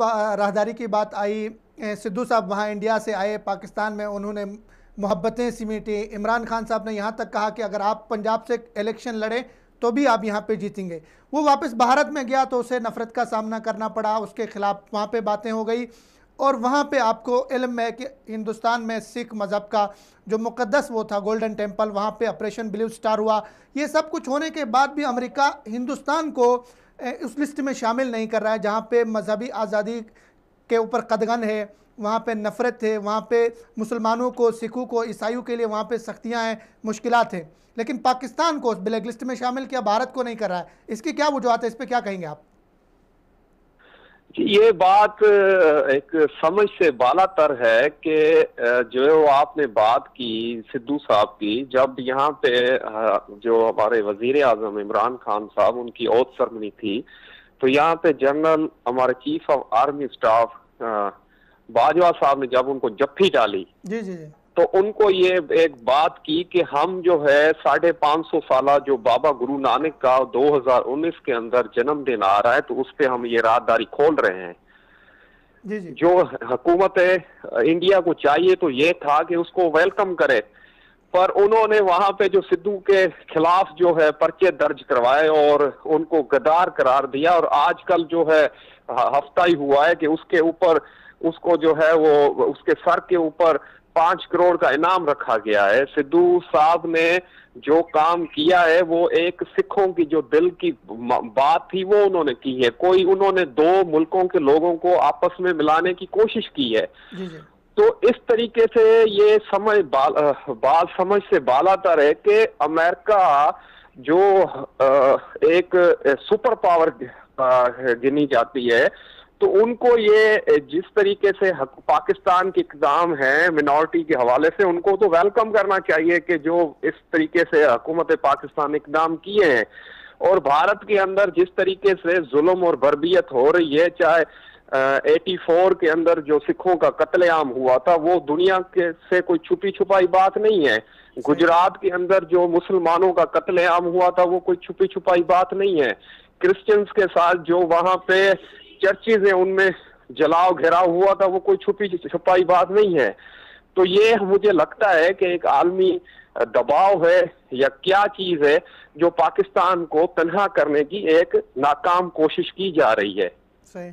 राहदारी की बात आई, सिद्धू साहब वहाँ इंडिया से आए, पाकिस्तान में उन्होंने मोहब्बतें सिमेटी। इमरान खान साहब ने यहाँ तक कहा कि अगर आप पंजाब से इलेक्शन लड़े तो भी आप यहाँ पे जीतेंगे। वो वापस भारत में गया तो उसे नफरत का सामना करना पड़ा, उसके खिलाफ वहाँ पे बातें हो गई। और वहाँ पे आपको इल्म है कि हिंदुस्तान में सिख मज़हब का जो मुक़द्दस वो था गोल्डन टेम्पल, वहाँ पे ऑपरेशन ब्लू स्टार हुआ। ये सब कुछ होने के बाद भी अमेरिका हिंदुस्तान को उस लिस्ट में शामिल नहीं कर रहा है जहाँ पे मजहबी आज़ादी के ऊपर कदगन है, वहाँ पे नफ़रत है, वहाँ पे मुसलमानों को, सिखों को, ईसाइयों के लिए वहाँ पे सख्तियाँ हैं, मुश्किलात हैं। लेकिन पाकिस्तान को ब्लैक लिस्ट में शामिल किया, भारत को नहीं कर रहा है। इसकी क्या वजूहत है, इस पर क्या कहेंगे आप? ये बात एक समझ से बालातर है कि जो आपने बात की सिद्धू साहब की, जब यहाँ पे जो हमारे वजीर आजम इमरान खान साहब उनकी ओथ सेरेमनी थी, तो यहाँ पे जनरल हमारे chief of army staff Bajwa साहब ने जब उनको जप्फी डाली, जी जी जी, तो उनको ये एक बात की कि हम जो है 550 साल जो बाबा गुरु नानक का 2019 के अंदर जन्मदिन आ रहा है, तो उस पे हम ये राहदारी खोल रहे हैं। जी जी, जो हुकूमत है इंडिया को चाहिए तो ये था कि उसको वेलकम करे, पर उन्होंने वहां पे जो सिद्धू के खिलाफ जो है पर्चे दर्ज करवाए और उनको गद्दार करार दिया। और आजकल जो है हफ्ता ही हुआ है कि उसके ऊपर उसको जो है वो उसके सर के ऊपर 5 करोड़ का इनाम रखा गया है। सिद्धू साहब ने जो काम किया है वो एक सिखों की जो दिल की बात थी वो उन्होंने की है। कोई उन्होंने दो मुल्कों के लोगों को आपस में मिलाने की कोशिश की है। जी जी, तो इस तरीके से ये समझ बात समझ से बालातर है कि अमेरिका जो एक सुपर पावर गिनी जाती है, तो उनको ये जिस तरीके से पाकिस्तान के इक़दाम है मिनॉरिटी के हवाले से, उनको तो वेलकम करना चाहिए कि जो इस तरीके से हुकूमत पाकिस्तान इक़दाम किए हैं। और भारत के अंदर जिस तरीके से जुल्म और बर्बियत हो रही है, चाहे 84 के अंदर जो सिखों का कत्लेआम हुआ था, वो दुनिया के से कोई छुपी छुपाई बात नहीं है। गुजरात के अंदर जो मुसलमानों का कत्लेआम हुआ था वो कोई छुपी छुपाई बात नहीं है। क्रिश्चियंस के साथ जो वहां पे चर्चेज है उनमें जलाव घेराव हुआ था, वो कोई छुपी छुपाई बात नहीं है। तो ये मुझे लगता है कि एक आलमी दबाव है या क्या चीज है जो पाकिस्तान को तन्हा करने की एक नाकाम कोशिश की जा रही है। सही।